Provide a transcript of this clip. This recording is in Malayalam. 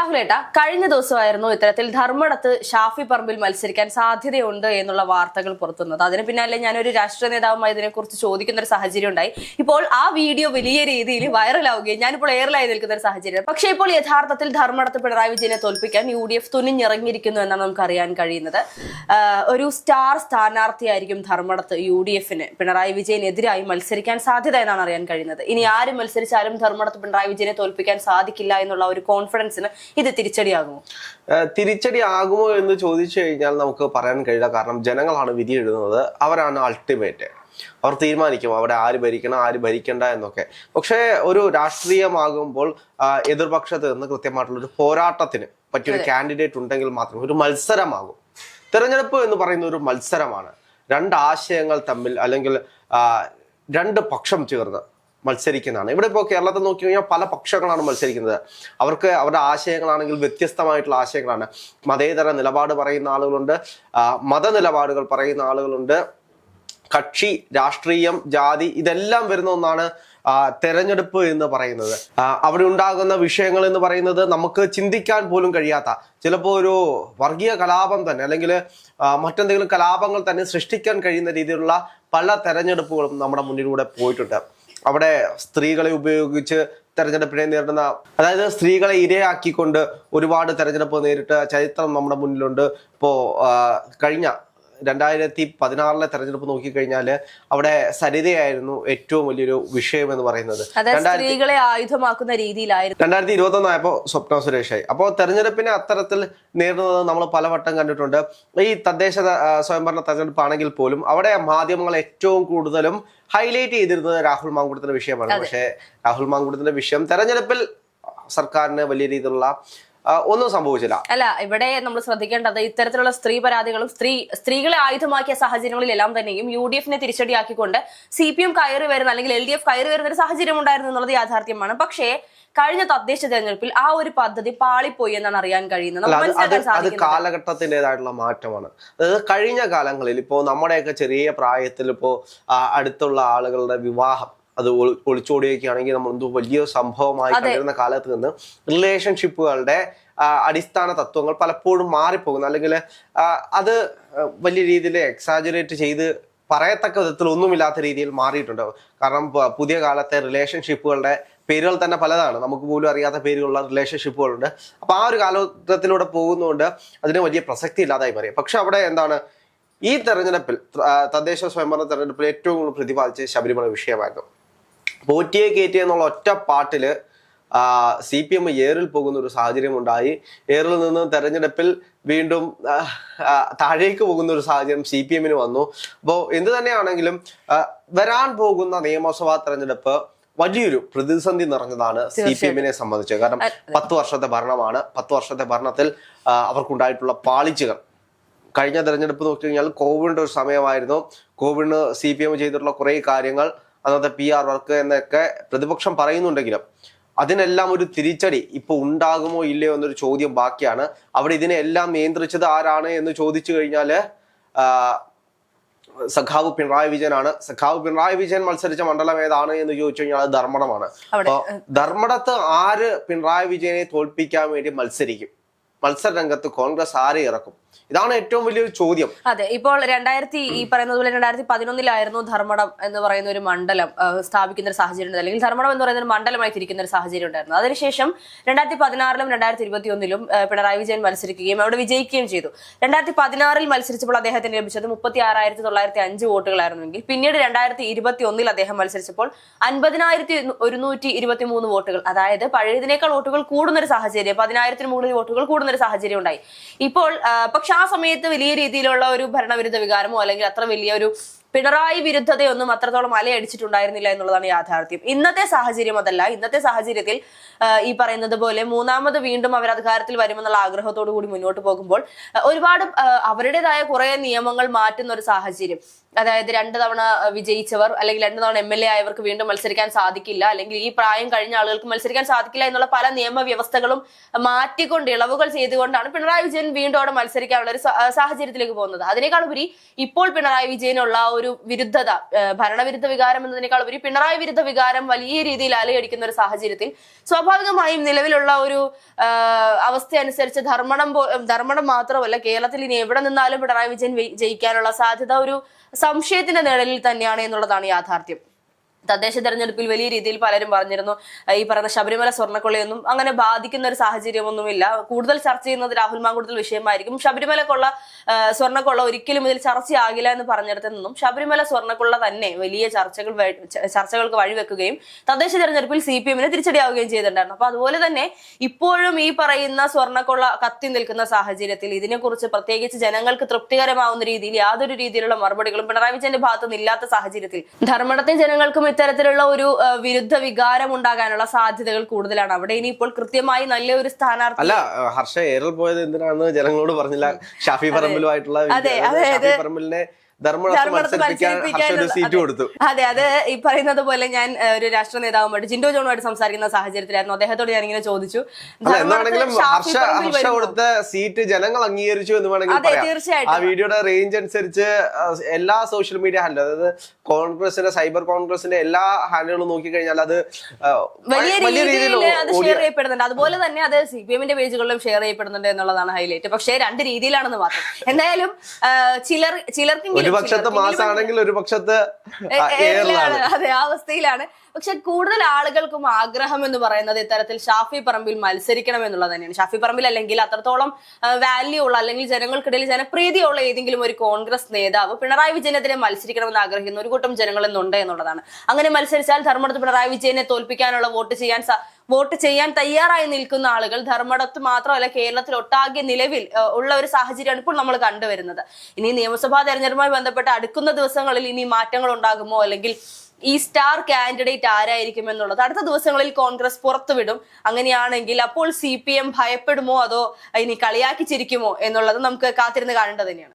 രാഹുലേട്ട കഴിഞ്ഞ ദിവസമായിരുന്നു ഇത്തരത്തിൽ ധർമ്മടത്ത് ഷാഫി പറമ്പിൽ മത്സരിക്കാൻ സാധ്യതയുണ്ട് എന്നുള്ള വാർത്തകൾ പുറത്തുവന്നത്. അതിന് പിന്നാലെ ഞാനൊരു രാഷ്ട്രീയ നേതാവുമായി ഇതിനെക്കുറിച്ച് ചോദിക്കുന്ന ഒരു സാഹചര്യം ഉണ്ടായി. ഇപ്പോൾ ആ വീഡിയോ വലിയ രീതിയിൽ വൈറലാവുകയും ഞാനിപ്പോൾ എയറിലായി നിൽക്കുന്ന ഒരു സാഹചര്യം. പക്ഷേ ഇപ്പോൾ യഥാർത്ഥത്തിൽ ധർമ്മടത്ത് പിണറായി വിജയനെ തോൽപ്പിക്കാൻ UDF തുനിഞ്ഞിറങ്ങിയിരിക്കുന്നു എന്നാണ് നമുക്ക് അറിയാൻ കഴിയുന്നത്. ഒരു സ്റ്റാർ സ്ഥാനാർത്ഥിയായിരിക്കും ധർമ്മടത്ത് UDFന് പിണറായി വിജയനെതിരായി മത്സരിക്കാൻ സാധ്യത എന്നാണ് അറിയാൻ കഴിയുന്നത്. ഇനി ആര് മത്സരിച്ചാലും ധർമ്മടത്ത് പിണറായി വിജയനെ തോൽപ്പിക്കാൻ സാധിക്കില്ല എന്നുള്ള ഒരു കോൺഫിഡൻസിന് ഇത് തിരിച്ചടിയാകുമോ? തിരിച്ചടിയാകുമോ എന്ന് ചോദിച്ചു കഴിഞ്ഞാൽ നമുക്ക് പറയാൻ കഴിയില്ല. കാരണം ജനങ്ങളാണ് വിധി എഴുതുന്നത്, അവരാണ് അൾട്ടിമേറ്റ്. അവർ തീരുമാനിക്കും അവിടെ ആര് ഭരിക്കണം ആര് ഭരിക്കണ്ട എന്നൊക്കെ. പക്ഷേ ഒരു രാഷ്ട്രീയമാകുമ്പോൾ എതിർപക്ഷത്ത് നിന്ന് കൃത്യമായിട്ടുള്ള ഒരു പോരാട്ടത്തിന് പറ്റിയൊരു കാൻഡിഡേറ്റ് ഉണ്ടെങ്കിൽ മാത്രം ഒരു മത്സരമാകും. തെരഞ്ഞെടുപ്പ് എന്ന് പറയുന്ന ഒരു മത്സരമാണ്. രണ്ട് ആശയങ്ങൾ തമ്മിൽ അല്ലെങ്കിൽ രണ്ട് പക്ഷം ചേർന്ന് മത്സരിക്കുന്നതാണ്. ഇവിടെ ഇപ്പോൾ കേരളത്തിൽ നോക്കി കഴിഞ്ഞാൽ പല പക്ഷങ്ങളാണ് മത്സരിക്കുന്നത്. അവർക്ക് അവരുടെ ആശയങ്ങളാണെങ്കിൽ വ്യത്യസ്തമായിട്ടുള്ള ആശയങ്ങളാണ്. മതേതര നിലപാട് പറയുന്ന ആളുകളുണ്ട്, മതനിലപാടുകൾ പറയുന്ന ആളുകളുണ്ട്, കക്ഷി രാഷ്ട്രീയം ജാതി ഇതെല്ലാം വരുന്ന ഒന്നാണ് തെരഞ്ഞെടുപ്പ് എന്ന് പറയുന്നത്. അവിടെ ഉണ്ടാകുന്ന വിഷയങ്ങൾ എന്ന് പറയുന്നത് നമുക്ക് ചിന്തിക്കാൻ പോലും കഴിയാത്ത, ചിലപ്പോൾ ഒരു വർഗീയ കലാപം തന്നെ അല്ലെങ്കിൽ മറ്റെന്തെങ്കിലും കലാപങ്ങൾ തന്നെ സൃഷ്ടിക്കാൻ കഴിയുന്ന രീതിയിലുള്ള പല തെരഞ്ഞെടുപ്പുകളും നമ്മുടെ മുന്നിലൂടെ പോയിട്ടുണ്ട്. അവിടെ സ്ത്രീകളെ ഉപയോഗിച്ച് തെരഞ്ഞെടുപ്പിനെ നേരിടുന്ന, അതായത് സ്ത്രീകളെ ഇരയാക്കിക്കൊണ്ട് ഒരുപാട് തെരഞ്ഞെടുപ്പ് നേരിട്ട ചരിത്രം നമ്മുടെ മുന്നിലുണ്ട്. ഇപ്പോൾ കഴിഞ്ഞ 2016 തെരഞ്ഞെടുപ്പ് നോക്കിക്കഴിഞ്ഞാൽ അവിടെ സരിതയായിരുന്നു ഏറ്റവും വലിയൊരു വിഷയം എന്ന് പറയുന്നത്. സ്ത്രീകളെ ആയുധമാക്കുന്ന രീതിയിലായിരുന്നു. 2021 ആയപ്പോൾ സ്വപ്ന സുരേഷായി. അപ്പോൾ തെരഞ്ഞെടുപ്പിനെ അത്തരത്തിൽ നേരിടുന്നത് നമ്മൾ പലവട്ടം കണ്ടിട്ടുണ്ട്. ഈ തദ്ദേശ സ്വയംഭരണ തെരഞ്ഞെടുപ്പാണെങ്കിൽ പോലും അവിടെ മാധ്യമങ്ങൾ ഏറ്റവും കൂടുതലും ഹൈലൈറ്റ് ചെയ്തിരുന്നത് രാഹുൽ മാങ്കൂട്ടത്തിന്റെ വിഷയമാണ്. പക്ഷേ രാഹുൽ മാങ്കൂട്ടത്തിന്റെ വിഷയം തെരഞ്ഞെടുപ്പിൽ സർക്കാരിന് വലിയ രീതിയിലുള്ള ഒന്നും സംഭവിച്ചില്ല. അല്ല, ഇവിടെ നമ്മൾ ശ്രദ്ധിക്കേണ്ടത് ഇത്തരത്തിലുള്ള സ്ത്രീ പരാതികളും സ്ത്രീകളെ ആയുധമാക്കിയ സാഹചര്യങ്ങളിലെല്ലാം തന്നെയും UDFനെ തിരിച്ചടിയാക്കിക്കൊണ്ട് CPM കയറി വരുന്ന അല്ലെങ്കിൽ LDF കയറി വരുന്ന ഒരു സാഹചര്യം ഉണ്ടായിരുന്നു എന്നുള്ളത് യാഥാർത്ഥ്യമാണ്. പക്ഷേ കഴിഞ്ഞ തദ്ദേശ തെരഞ്ഞെടുപ്പിൽ ആ ഒരു പദ്ധതി പാളിപ്പോയി എന്നാണ് അറിയാൻ കഴിയുന്നത്. അത് കാലഘട്ടത്തിൻ്റെതായിട്ടുള്ള മാറ്റമാണ്. അതായത് കഴിഞ്ഞ കാലങ്ങളിൽ ഇപ്പോ നമ്മുടെയൊക്കെ ചെറിയ പ്രായത്തിൽ ഇപ്പോ അടുത്തുള്ള ആളുകളുടെ വിവാഹം അത് ഒളിച്ചോടിയൊക്കെയാണെങ്കിൽ നമ്മൾ എന്തോ വലിയ സംഭവമായി കണ്ടിരുന്ന കാലത്ത് നിന്ന് റിലേഷൻഷിപ്പുകളുടെ അടിസ്ഥാന തത്വങ്ങൾ പലപ്പോഴും മാറിപ്പോകുന്നു. അല്ലെങ്കിൽ അത് വലിയ രീതിയിൽ എക്സാജുറേറ്റ് ചെയ്ത് പറയത്തക്ക വിധത്തിൽ ഒന്നുമില്ലാത്ത രീതിയിൽ മാറിയിട്ടുണ്ട്. കാരണം പുതിയ കാലത്തെ റിലേഷൻഷിപ്പുകളുടെ പേരുകൾ തന്നെ പലതാണ്, നമുക്ക് പോലും അറിയാത്ത പേരുകളുള്ള റിലേഷൻഷിപ്പുകളുണ്ട്. അപ്പൊ ആ ഒരു കാലഘട്ടത്തിലൂടെ പോകുന്നതുകൊണ്ട് അതിന് വലിയ പ്രസക്തി ഇല്ലാതായി മാറി. പക്ഷെ അവിടെ എന്താണ്, ഈ തെരഞ്ഞെടുപ്പിൽ തദ്ദേശ സ്വയംഭരണ തെരഞ്ഞെടുപ്പിൽ ഏറ്റവും കൂടുതൽ പ്രതിപാദിച്ച ശബരിമല വിഷയമായിരുന്നു. പോറ്റിയെ കയറ്റി എന്നുള്ള ഒറ്റ പാട്ടില് CPM ഏറിൽ പോകുന്ന ഒരു സാഹചര്യം ഉണ്ടായി. ഏറിൽ നിന്ന് തെരഞ്ഞെടുപ്പിൽ വീണ്ടും താഴേക്ക് പോകുന്ന ഒരു സാഹചര്യം CPMന് വന്നു. അപ്പോൾ എന്ത് തന്നെയാണെങ്കിലും വരാൻ പോകുന്ന നിയമസഭാ തെരഞ്ഞെടുപ്പ് വലിയൊരു പ്രതിസന്ധി നിറഞ്ഞതാണ് CPMനെ സംബന്ധിച്ച്. കാരണം 10 വർഷത്തെ ഭരണമാണ്. 10 വർഷത്തെ ഭരണത്തിൽ അവർക്കുണ്ടായിട്ടുള്ള പാളിച്ചകൾ, കഴിഞ്ഞ തെരഞ്ഞെടുപ്പ് നോക്കി കഴിഞ്ഞാൽ കോവിഡിന്റെ ഒരു സമയമായിരുന്നു. കോവിഡിന് CPM ചെയ്തിട്ടുള്ള കുറെ കാര്യങ്ങൾ, അന്നത്തെ PR വർക്ക് എന്നൊക്കെ പ്രതിപക്ഷം പറയുന്നുണ്ടെങ്കിലും അതിനെല്ലാം ഒരു തിരിച്ചടി ഇപ്പൊ ഉണ്ടാകുമോ ഇല്ലയോ എന്നൊരു ചോദ്യം ബാക്കിയാണ്. അവിടെ ഇതിനെല്ലാം നിയന്ത്രിച്ചത് ആരാണ് എന്ന് ചോദിച്ചു കഴിഞ്ഞാല് സഖാവ് പിണറായി വിജയനാണ്. സഖാവ് പിണറായി വിജയൻ മത്സരിച്ച മണ്ഡലം ഏതാണ് എന്ന് ചോദിച്ചു കഴിഞ്ഞാൽ അത് ധർമ്മടമാണ്. അപ്പൊ ധർമ്മടത്ത് ആര് പിണറായി വിജയനെ തോൽപ്പിക്കാൻ വേണ്ടി മത്സരിക്കും? മത്സര രംഗത്ത് കോൺഗ്രസ് ആരെ ഇറക്കും? ഇതാണ് ഏറ്റവും വലിയൊരു ചോദ്യം. അതെ, ഇപ്പോൾ ഈ പറയുന്നത് പോലെ 2011 ധർമ്മടം എന്ന് പറയുന്ന ഒരു മണ്ഡലം സ്ഥാപിക്കുന്ന ഒരു സാഹചര്യം, അല്ലെങ്കിൽ ധർമ്മടം എന്ന് പറയുന്ന ഒരു മണ്ഡലമായി തിരിക്കുന്ന ഒരു സാഹചര്യം ഉണ്ടായിരുന്നു. അതിനുശേഷം 2016 2021 പിണറായി വിജയൻ മത്സരിക്കുകയും അവിടെ വിജയിക്കുകയും ചെയ്തു. 2016 മത്സരിച്ചപ്പോൾ അദ്ദേഹത്തിന് ലഭിച്ചത് 36,905 വോട്ടുകളായിരുന്നുവെങ്കിൽ പിന്നീട് 2021 അദ്ദേഹം മത്സരിച്ചപ്പോൾ 50,123 വോട്ടുകൾ, അതായത് പഴയതിനേക്കാൾ വോട്ടുകൾ കൂടുന്ന ഒരു സാഹചര്യം, 10,000-ന് മുകളിൽ വോട്ടുകൾ കൂടുന്ന ഒരു സാഹചര്യം ഉണ്ടായി. ഇപ്പോൾ പക്ഷെ ആ സമയത്ത് വലിയ രീതിയിലുള്ള ഒരു ഭരണവിരുദ്ധ വികാരമോ അല്ലെങ്കിൽ അത്ര വലിയ ഒരു പിണറായി വിരുദ്ധതയൊന്നും അത്രത്തോളം അലയടിച്ചിട്ടുണ്ടായിരുന്നില്ല എന്നുള്ളതാണ് യാഥാർത്ഥ്യം. ഇന്നത്തെ സാഹചര്യം അതല്ല. ഇന്നത്തെ സാഹചര്യത്തിൽ ഈ പറയുന്നത് പോലെ മൂന്നാമത് വീണ്ടും അവർ അധികാരത്തിൽ വരുമെന്നുള്ള ആഗ്രഹത്തോടു കൂടി മുന്നോട്ട് പോകുമ്പോൾ ഒരുപാട് അവരുടേതായ കുറെ നിയമങ്ങൾ മാറ്റുന്ന ഒരു സാഹചര്യം, അതായത് 2 തവണ വിജയിച്ചവർ അല്ലെങ്കിൽ 2 തവണ MLA ആയവർക്ക് വീണ്ടും മത്സരിക്കാൻ സാധിക്കില്ല, അല്ലെങ്കിൽ ഈ പ്രായം കഴിഞ്ഞ ആളുകൾക്ക് മത്സരിക്കാൻ സാധിക്കില്ല എന്നുള്ള പല നിയമവ്യവസ്ഥകളും മാറ്റിക്കൊണ്ട് ഇളവുകൾ ചെയ്തുകൊണ്ടാണ് പിണറായി വിജയൻ വീണ്ടും അവിടെ മത്സരിക്കാനുള്ള ഒരു സാഹചര്യത്തിലേക്ക് പോകുന്നത്. അതിനേക്കാളുപരി ഇപ്പോൾ പിണറായി വിജയനുള്ള ഒരു വിരുദ്ധത, ഭരണവിരുദ്ധ വികാരം എന്നതിനേക്കാൾ ഒരു പിണറായി വിരുദ്ധ വികാരം വലിയ രീതിയിൽ അലയടിക്കുന്ന ഒരു സാഹചര്യത്തിൽ സ്വാഭാവികമായും നിലവിലുള്ള ഒരു അവസ്ഥ അനുസരിച്ച് ധർമ്മടം മാത്രമല്ല, കേരളത്തിൽ ഇനി എവിടെ നിന്നാലും പിണറായി വിജയൻ ജയിക്കാനുള്ള സാധ്യത ഒരു സംശയത്തിന്റെ നിഴലിൽ തന്നെയാണ് എന്നുള്ളതാണ് യാഥാർത്ഥ്യം. തദ്ദേശ തെരഞ്ഞെടുപ്പിൽ വലിയ രീതിയിൽ പലരും പറഞ്ഞിരുന്നു ഈ പറയുന്ന ശബരിമല സ്വർണ്ണക്കൊള്ളയൊന്നും അങ്ങനെ ബാധിക്കുന്ന ഒരു സാഹചര്യമൊന്നുമില്ല. കൂടുതൽ ചർച്ച ചെയ്യുന്നത് രാഹുൽ മാങ്കൂട്ടത്തിൽ വിഷയമായിരിക്കും. ശബരിമലക്കുള്ള സ്വർണ്ണക്കൊള്ള ഒരിക്കലും ഇതിൽ ചർച്ചയാകില്ല എന്ന് പറഞ്ഞിടത്തു നിന്നും ശബരിമല സ്വർണ്ണക്കൊള്ള തന്നെ വലിയ ചർച്ചകൾക്ക് വഴിവെക്കുകയും തദ്ദേശ തെരഞ്ഞെടുപ്പിൽ CPM തിരിച്ചടിയാവുകയും ചെയ്തിട്ടുണ്ടായിരുന്നു. അപ്പൊ അതുപോലെ തന്നെ ഇപ്പോഴും ഈ പറയുന്ന സ്വർണ്ണക്കൊള്ള കത്തി നിൽക്കുന്ന സാഹചര്യത്തിൽ ഇതിനെക്കുറിച്ച് പ്രത്യേകിച്ച് ജനങ്ങൾക്ക് തൃപ്തികരമാവുന്ന രീതിയിൽ യാതൊരു രീതിയിലുള്ള മറുപടികളും പിണറായി വിജയന്റെ ഭാഗത്തു നിന്നില്ലാത്ത സാഹചര്യത്തിൽ ധർമ്മടത്തെ ജനങ്ങൾക്കും ഇത്തരത്തിലുള്ള ഒരു വിരുദ്ധ വികാരം ഉണ്ടാകാനുള്ള സാധ്യതകൾ കൂടുതലാണ്. അവിടെ ഇനിയിപ്പോൾ കൃത്യമായി നല്ലൊരു സ്ഥാനാർത്ഥി അല്ല, ഹർഷ ഏറിൽ പോയത് എന്തിനാണെന്ന് ജനങ്ങളോട് പറഞ്ഞില്ല. ഷാഫി പറമ്പിലുമായിട്ടുള്ള ഷാഫി പറമ്പിലിനെ സീറ്റ് കൊടുത്തു. അതെ, അത് ഈ പറയുന്നത് പോലെ ഞാൻ ഒരു രാഷ്ട്രീയ നേതാവുമായിട്ട് ജിൻഡോ ജോണുമായിട്ട് സംസാരിക്കുന്ന സാഹചര്യത്തിലായിരുന്നു. അദ്ദേഹത്തോട് ഞാൻ ഇങ്ങനെ ചോദിച്ചു, എന്താണെങ്കിലും ഹർഷ കൊടുത്ത സീറ്റ് ജനങ്ങൾ അംഗീകരിച്ചു എന്ന് വേണമെങ്കിൽ പറയാം. ആ വീഡിയോയുടെ റേഞ്ച് അനുസരിച്ച് എല്ലാ സോഷ്യൽ മീഡിയ ഹാൻഡിലും, അതായത് കോൺഗ്രസിന്റെ സൈബർ കോൺഗ്രസിന്റെ എല്ലാ ഹാൻഡിലുകളും നോക്കിക്കഴിഞ്ഞാൽ അത് വലിയ രീതിയിൽ അത് ഷെയർ ചെയ്യപ്പെടുന്നുണ്ട്. അതുപോലെ തന്നെ അത് CPM പേജുകളിലും ഷെയർ ചെയ്യപ്പെടുന്നുണ്ട് എന്നുള്ളതാണ് ഹൈലൈറ്റ്. പക്ഷേ രണ്ട് രീതിയിലാണെന്ന് മാത്രം. എന്തായാലും ചിലർക്കെങ്കിലും ഒരു പക്ഷത്ത് മാസാണെങ്കിൽ ഒരു പക്ഷത്ത് അതെ, ആ അവസ്ഥയിലാണ്. പക്ഷെ കൂടുതൽ ആളുകൾക്കും ആഗ്രഹം എന്ന് പറയുന്നത് ഇത്തരത്തിൽ ഷാഫി പറമ്പിൽ മത്സരിക്കണം എന്നുള്ളത് തന്നെയാണ്. ഷാഫി പറമ്പിൽ അല്ലെങ്കിൽ അത്രത്തോളം വാല്യൂ ഉള്ള അല്ലെങ്കിൽ ജനങ്ങൾക്കിടയിൽ ജനപ്രീതിയുള്ള ഏതെങ്കിലും ഒരു കോൺഗ്രസ് നേതാവ് പിണറായി വിജയനെതിരെ മത്സരിക്കണമെന്ന് ആഗ്രഹിക്കുന്ന ഒരു കൂട്ടം ജനങ്ങൾ ഇന്നുണ്ട് എന്നുള്ളതാണ്. അങ്ങനെ മത്സരിച്ചാൽ ധർമ്മടത്ത് പിണറായി വിജയനെ തോൽപ്പിക്കാനുള്ള വോട്ട് ചെയ്യാൻ തയ്യാറായി നിൽക്കുന്ന ആളുകൾ ധർമ്മടത്ത് മാത്രമല്ല കേരളത്തിൽ ഒട്ടാകെ നിലവിൽ ഉള്ള ഒരു സാഹചര്യമാണ് ഇപ്പോൾ നമ്മൾ കണ്ടുവരുന്നത്. ഇനി നിയമസഭാ തെരഞ്ഞെടുപ്പുമായി ബന്ധപ്പെട്ട് അടുക്കുന്ന ദിവസങ്ങളിൽ ഇനി മാറ്റങ്ങൾ ഉണ്ടാകുമോ, അല്ലെങ്കിൽ ഈ സ്റ്റാർ കാൻഡിഡേറ്റ് ആരായിരിക്കും എന്നുള്ളത് അടുത്ത ദിവസങ്ങളിൽ കോൺഗ്രസ് പുറത്തുവിടും. അങ്ങനെയാണെങ്കിൽ അപ്പോൾ CPM ഭയപ്പെടുമോ അതോ ഇനി കളിയാക്കി ചിരിക്കുമോ എന്നുള്ളത് നമുക്ക് കാത്തിരുന്ന് കാണേണ്ടത് തന്നെയാണ്.